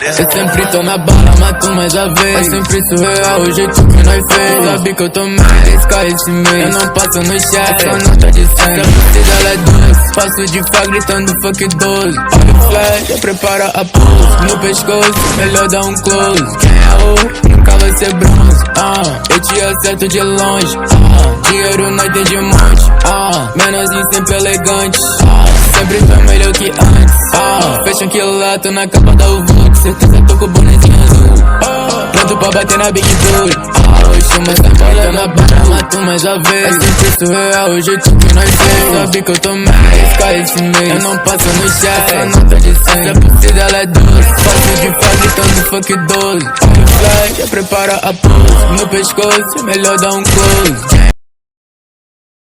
Eu sempre tô na bala, mato mais a vez. É sempre surreal o jeito que nós fez. Sabe que eu tô mais esse mês. Eu não passo no chat, essa nota de 100. Essa precisa ela é doce. Passo de fá gritando fuck 12. Abre flash, já prepara a pose. No pescoço, melhor dar um close. Quem é ouro, nunca vai ser bronze. Eu te acerto de longe. Dinheiro nós tem de monte. Menorzinho sempre elegante. Sempre foi melhor que antes. Fecha um quilato na capa da UV. Certeza tô com o bonezinho azul. Pronto pra bater na Big Tour. Hoje mas tá bola na barra, mato mais a vez. É sempre surreal o jeito que nós fez. Sabe que eu tô mais esse mês. Eu não passo no chat, essa nota de 100. Essa precisa ela é doce. Passo de fá gritando fuck 12. Abre flash, já prepara a pose. No pescoço, melhor dar um close.